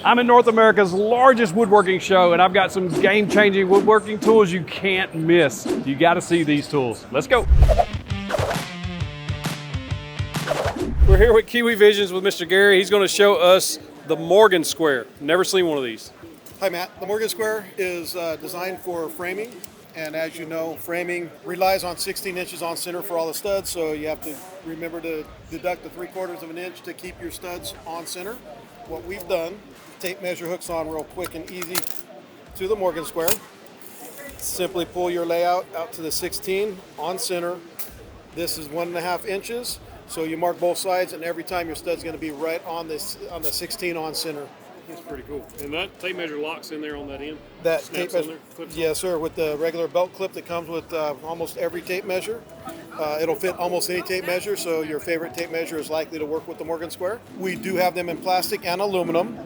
I'm in North America's largest woodworking show, and I've got some game-changing woodworking tools you can't miss. You gotta see these tools. Let's go. We're here with Kiwi Visions with Mr. Gary. He's gonna show us the Morgan Square. Never seen one of these. Hi Matt, the Morgan Square is designed for framing, and as you know, framing relies on 16 inches on center for all the studs, so you have to remember to deduct the 3/4 of an inch to keep your studs on center. What we've done, tape measure hooks on real quick and easy to the Morgan Square. Simply pull your layout out to the 16 on center. This is 1.5 inches, so you mark both sides, and every time your stud's going to be right on the 16 on center. That's pretty cool. And that tape measure locks in there on that end? That Snaps tape on measure, there? yes sir, with the regular belt clip that comes with almost every tape measure. It'll fit almost any tape measure, so your favorite tape measure is likely to work with the Morgan Square. We do have them in plastic and aluminum.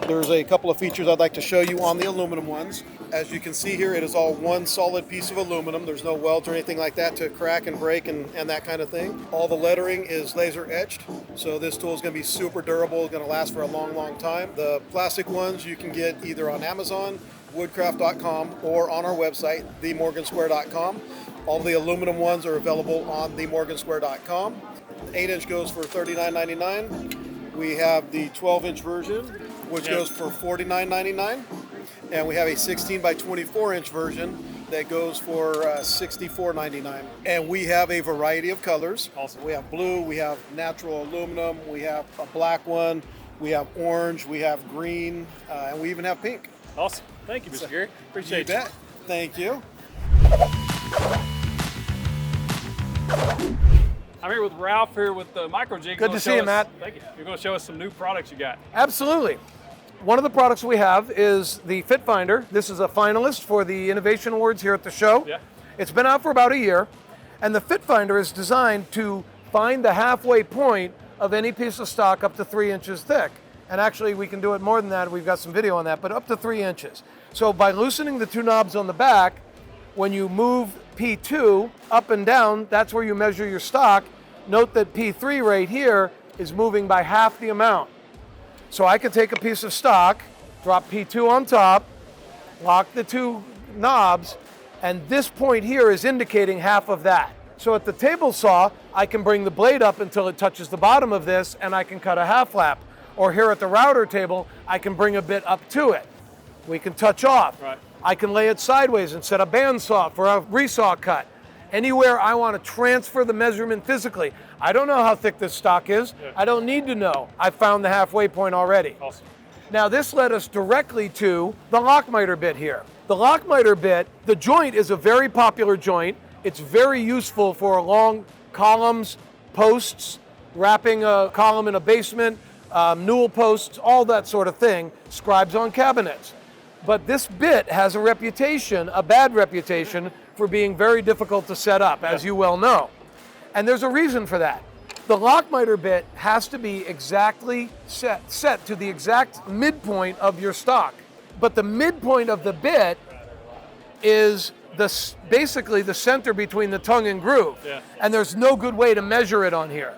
There's a couple of features I'd like to show you on the aluminum ones. As you can see here, it is all one solid piece of aluminum. There's no welds or anything like that to crack and break and that kind of thing. All the lettering is laser etched, so this tool is going to be super durable, going to last for a long time. The plastic ones you can get either on Amazon, woodcraft.com, or on our website, themorgansquare.com. All the aluminum ones are available on themorgansquare.com. 8-inch goes for $39.99. We have the 12-inch version, which goes for $49.99. And we have a 16 by 24-inch version that goes for $64.99. And we have a variety of colors. Awesome. We have blue, we have natural aluminum, we have a black one, we have orange, we have green, and we even have pink. Awesome. Thank you, Mr. Gary. Appreciate You bet. Thank you. I'm here with Ralph here with the Microjig. Good to see you, Matt. Thank you. You're going to show us some new products you got. Absolutely. One of the products we have is the Fit Finder. This is a finalist for the Innovation Awards here at the show. Yeah. It's been out for about a year, and the Fit Finder is designed to find the halfway point of any piece of stock up to 3 inches thick. And actually, we can do it more than that. We've got some video on that, but up to 3 inches. So by loosening the two knobs on the back, when you move P2 up and down, that's where you measure your stock. Note that P3 right here is moving by half the amount. So I could take a piece of stock, drop P2 on top, lock the two knobs, and this point here is indicating half of that. So at the table saw, I can bring the blade up until it touches the bottom of this, and I can cut a half lap. Or here at the router table, I can bring a bit up to it. We can touch off. Right. I can lay it sideways and set a bandsaw for a resaw cut. Anywhere I want to transfer the measurement physically. I don't know how thick this stock is. Yeah. I don't need to know. I found the halfway point already. Awesome. Now this led us directly to the lock miter bit here. The lock miter bit, the joint is a very popular joint. It's very useful for long columns, posts, wrapping a column in a basement, newel posts, all that sort of thing, scribes on cabinets. But this bit has a reputation, a bad reputation, for being very difficult to set up, as you well know. And there's a reason for that. The lock miter bit has to be exactly set to the exact midpoint of your stock. But the midpoint of the bit is basically the center between the tongue and groove. Yeah. And there's no good way to measure it on here.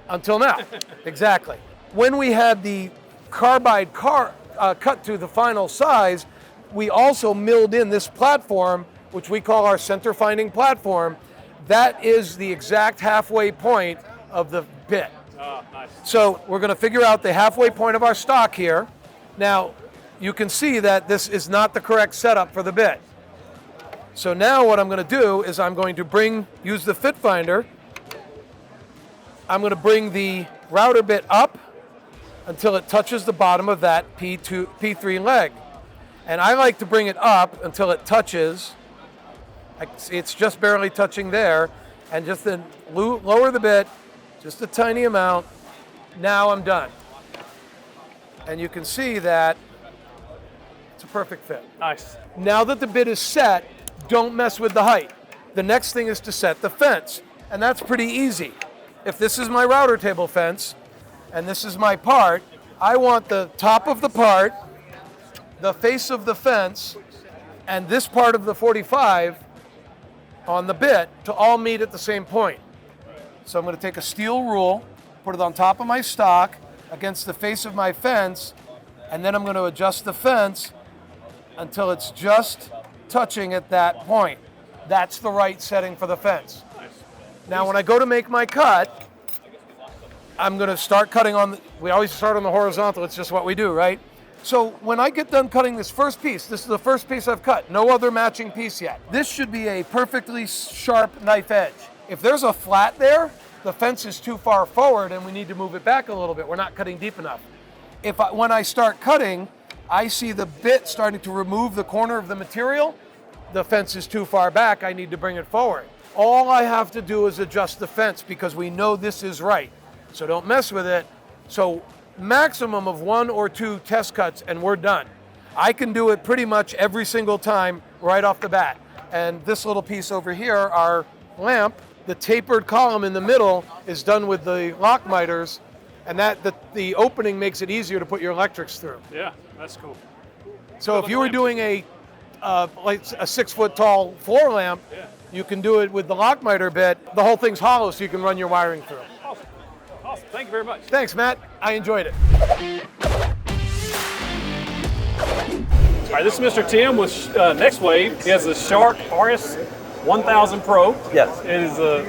Until now. Exactly. When we had the carbide cut to the final size, we also milled in this platform, which we call our center finding platform. That is the exact halfway point of the bit. Oh, nice. So we're going to figure out the halfway point of our stock here. Now, you can see that this is not the correct setup for the bit. So now what I'm going to do is I'm going to use the Fit Finder. I'm going to bring the router bit up until it touches the bottom of that P3 leg. And I like to bring it up until it touches. It's just barely touching there. And just then lower the bit, just a tiny amount. Now I'm done. And you can see that it's a perfect fit. Nice. Now that the bit is set, don't mess with the height. The next thing is to set the fence. And that's pretty easy. If this is my router table fence, and this is my part, I want the top of the part, the face of the fence, and this part of the 45 on the bit to all meet at the same point. So I'm going to take a steel rule, put it on top of my stock against the face of my fence, and then I'm going to adjust the fence until it's just touching at that point. That's the right setting for the fence. Now when I go to make my cut, I'm going to start cutting we always start on the horizontal, it's just what we do, right? So when I get done cutting this first piece, this is the first piece I've cut, no other matching piece yet. This should be a perfectly sharp knife edge. If there's a flat there, the fence is too far forward and we need to move it back a little bit. We're not cutting deep enough. When I start cutting, I see the bit starting to remove the corner of the material. The fence is too far back, I need to bring it forward. All I have to do is adjust the fence because we know this is right. So don't mess with it. So maximum of 1 or 2 test cuts and we're done. I can do it pretty much every single time right off the bat. And this little piece over here, our lamp, the tapered column in the middle is done with the lock miters, and the opening makes it easier to put your electrics through. Yeah, that's cool. So if you were doing like a 6 foot tall floor lamp, you can do it with the lock miter bit. The whole thing's hollow so you can run your wiring through. Awesome. Awesome. Thank you very much. Thanks, Matt. I enjoyed it. All right, this is Mr. Tim with Next Wave. He has a Shark RS 1000 Pro. Yes. It is a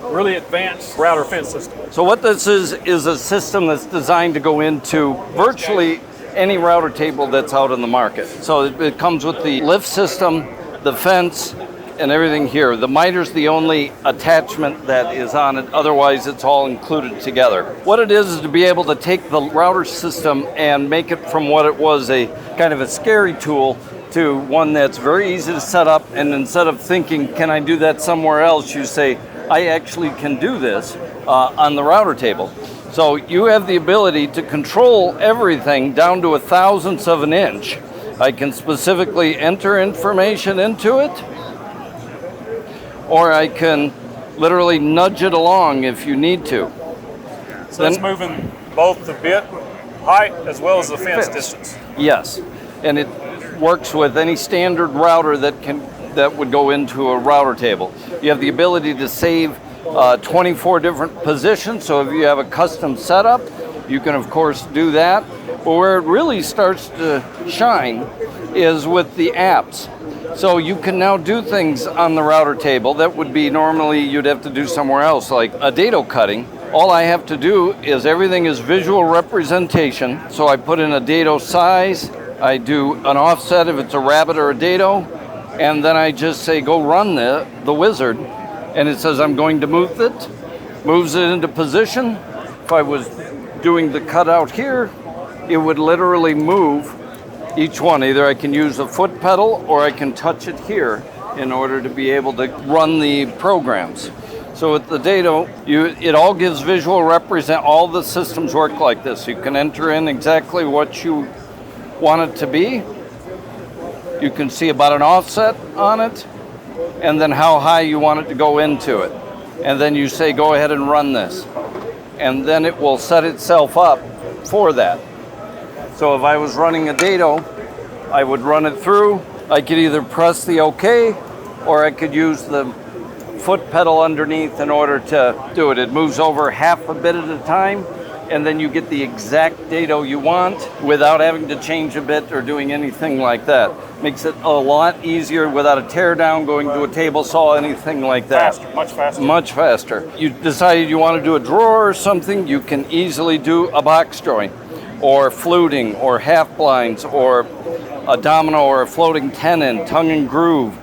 really advanced router fence system. So what this is a system that's designed to go into virtually any router table that's out in the market. So it comes with the lift system, the fence, and everything here. The miter's the only attachment that is on it, otherwise it's all included together. What it is to be able to take the router system and make it from what it was a kind of a scary tool to one that's very easy to set up, and instead of thinking, can I do that somewhere else, you say, I actually can do this on the router table. So you have the ability to control everything down to 1/1000th of an inch. I can specifically enter information into it, or I can literally nudge it along if you need to. So it's moving both the bit height as well as the fence distance. Yes, and it works with any standard router that would go into a router table. You have the ability to save 24 different positions, so if you have a custom setup, you can of course do that. But where it really starts to shine is with the apps. So you can now do things on the router table that would be normally you'd have to do somewhere else, like a dado cutting. All I have to do is everything is visual representation. So I put in a dado size, I do an offset if it's a rabbit or a dado, and then I just say go run the wizard, and it says I'm going to move it, moves it into position. If I was doing the cutout here, it would literally move each one. Either I can use a foot pedal or I can touch it here in order to be able to run the programs. So with the dado, it all gives visual represent. All the systems work like this. You can enter in exactly what you want it to be. You can see about an offset on it, and then how high you want it to go into it. And then you say, go ahead and run this. And then it will set itself up for that. So if I was running a dado, I would run it through. I could either press the OK, or I could use the foot pedal underneath in order to do it. It moves over half a bit at a time, and then you get the exact dado you want without having to change a bit or doing anything like that. Makes it a lot easier without a tear down, going to a table saw, anything like that. Faster, much faster. Much faster. You decided you want to do a drawer or something, you can easily do a box joint, or fluting, or half blinds, or a domino, or a floating tenon, tongue and groove.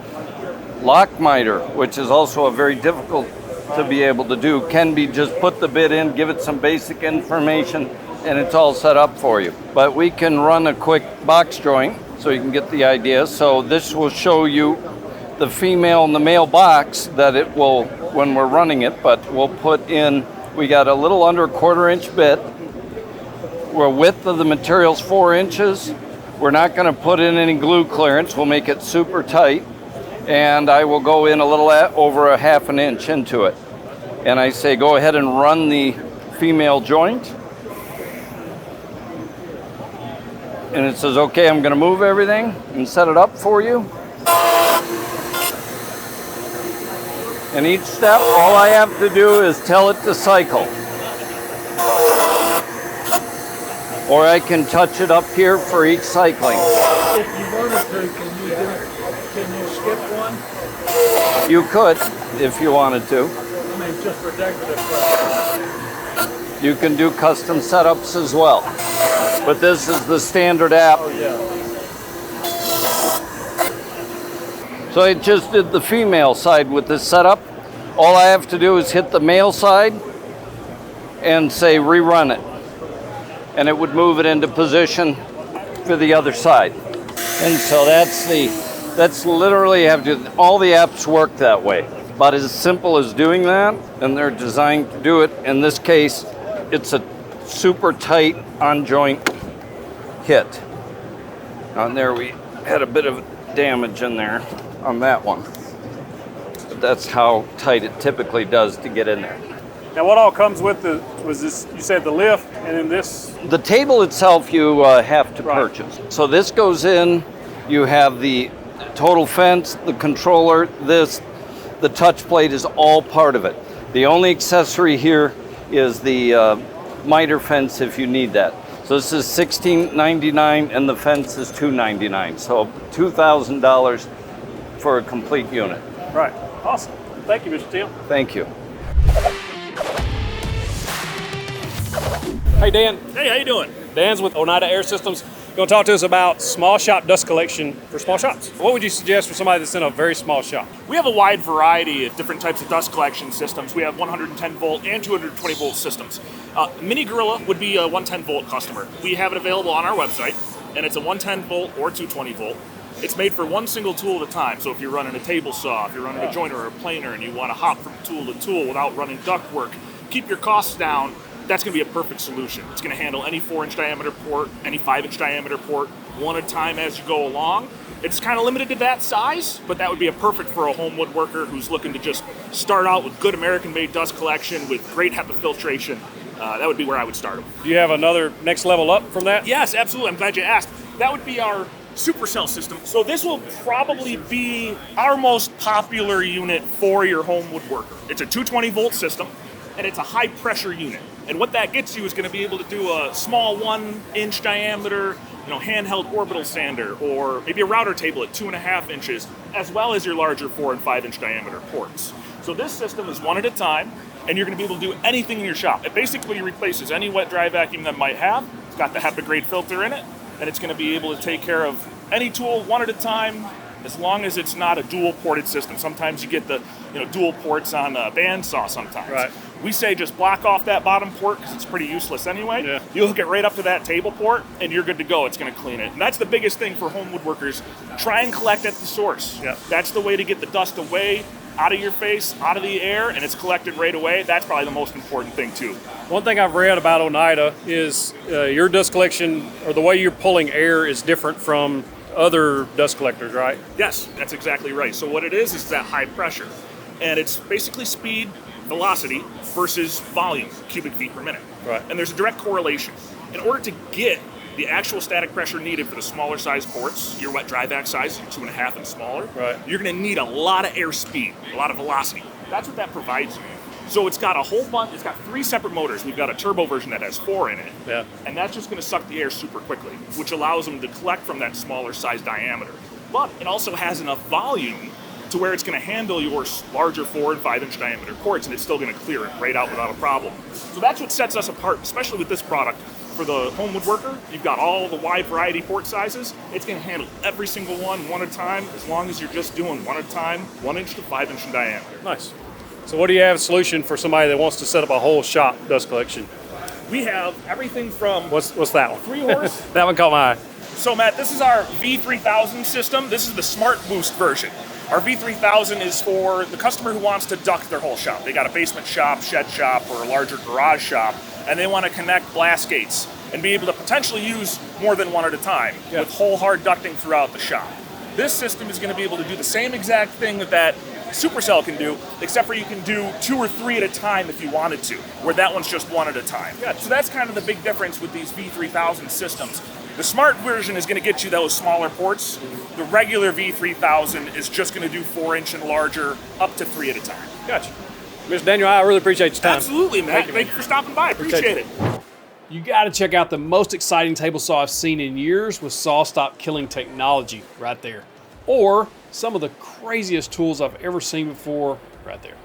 Lock miter, which is also a very difficult to be able to do, can be just put the bit in, give it some basic information, and it's all set up for you. But we can run a quick box joint so you can get the idea. So this will show you the female and the male box that it will, when we're running it, but we'll put in, we got a little under a 1/4 inch bit. Where width of the material's 4 inches. We're not going to put in any glue clearance. We'll make it super tight. And I will go in a little over a 1/2 inch into it. And I say, go ahead and run the female joint. And it says, okay, I'm going to move everything and set it up for you. And each step, all I have to do is tell it to cycle. or I can touch it up here for each cycling. If you wanted to, can you skip one? You could, if you wanted to. I mean, just for decorative purposes. You can do custom setups as well. But this is the standard app. Oh, yeah. So I just did the female side with this setup. All I have to do is hit the male side and say rerun it. And it would move it into position for the other side. And so that's literally all the apps work that way. About as simple as doing that, and they're designed to do it. In this case, it's a super tight on joint hit. On there we had a bit of damage in there on that one. But that's how tight it typically does to get in there. Now, what all comes with was this, you said the lift, and then this? The table itself you have to purchase. So this goes in, you have the total fence, the controller, the touch plate is all part of it. The only accessory here is the miter fence if you need that. So this is $16.99 and the fence is $2.99. So $2,000 for a complete unit. Right. Awesome. Thank you, Mr. Tim. Thank you. Hey Dan. Hey, how you doing? Dan's with Oneida Air Systems. You're going to talk to us about small shop dust collection for small shops. What would you suggest for somebody that's in a very small shop? We have a wide variety of different types of dust collection systems. We have 110 volt and 220 volt systems. Mini Gorilla would be a 110 volt customer. We have it available on our website, and it's a 110 volt or 220 volt. It's made for one single tool at a time. So if you're running a table saw, if you're running a joiner or a planer, and you want to hop from tool to tool without running duct work, keep your costs down, that's going to be a perfect solution. It's going to handle any 4-inch diameter port, any 5-inch diameter port, one at a time as you go along. It's kind of limited to that size, but that would be a perfect for a home woodworker who's looking to just start out with good American-made dust collection with great HEPA filtration. That would be where I would start them. Do you have another next level up from that? Yes, absolutely. I'm glad you asked. That would be our supercell system. So this will probably be our most popular unit for your home woodworker. It's a 220 volt system, and it's a high pressure unit. And what that gets you is going to be able to do a small 1-inch diameter, handheld orbital sander, or maybe a router table at 2.5 inches, as well as your larger 4 and 5-inch diameter ports. So this system is one at a time, and you're going to be able to do anything in your shop. It basically replaces any wet dry vacuum that might have. It's got the HEPA grade filter in it, and it's going to be able to take care of any tool one at a time, as long as it's not a dual ported system. Sometimes you get the dual ports on a bandsaw sometimes. Right. We say just block off that bottom port because it's pretty useless anyway. Yeah. You hook it right up to that table port and you're good to go. It's going to clean it. And that's the biggest thing for home woodworkers. Try and collect at the source. Yeah. That's the way to get the dust away, out of your face, out of the air, and it's collected right away. That's probably the most important thing too. One thing I've read about Oneida is your dust collection, or the way you're pulling air, is different from other dust collectors, right? Yes, that's exactly right. So what it is that high pressure. And it's basically speed, velocity versus volume, cubic feet per minute. Right. And there's a direct correlation. In order to get the actual static pressure needed for the smaller size ports, your wet dry vac size, 2.5 and smaller, right, you're going to need a lot of air speed, a lot of velocity. That's what that provides you. So it's got a whole bunch, it's got 3 separate motors. We've got a turbo version that has 4 in it. Yeah. And that's just going to suck the air super quickly, which allows them to collect from that smaller size diameter. But it also has enough volume to where it's going to handle your larger 4 and 5-inch diameter ports, and it's still going to clear it right out without a problem. So that's what sets us apart, especially with this product. For the home woodworker, you've got all the wide variety port sizes. It's going to handle every single one at a time, as long as you're just doing one at a time, 1-inch to 5-inch in diameter. Nice. So what do you have a solution for somebody that wants to set up a whole shop dust collection? We have everything from What's that one? 3-horse. That one caught my eye. So Matt, this is our V3000 system. This is the Smart Boost version. Our V3000 is for the customer who wants to duct their whole shop. They got a basement shop, shed shop, or a larger garage shop, and they want to connect blast gates and be able to potentially use more than one at a time with whole hard ducting throughout the shop. This system is going to be able to do the same exact thing that Supercell can do, except for you can do 2 or 3 at a time if you wanted to, where that one's just one at a time. So that's kind of the big difference with these V3000 systems. The Smart version is going to get you those smaller ports. The regular V3000 is just going to do 4-inch and larger, up to 3 at a time. Gotcha. Mr. Daniel, I really appreciate your time. Absolutely, Matt. Thank you for stopping by. Appreciate it. You gotta check out the most exciting table saw I've seen in years with saw stop killing technology right there. Or some of the craziest tools I've ever seen before right there.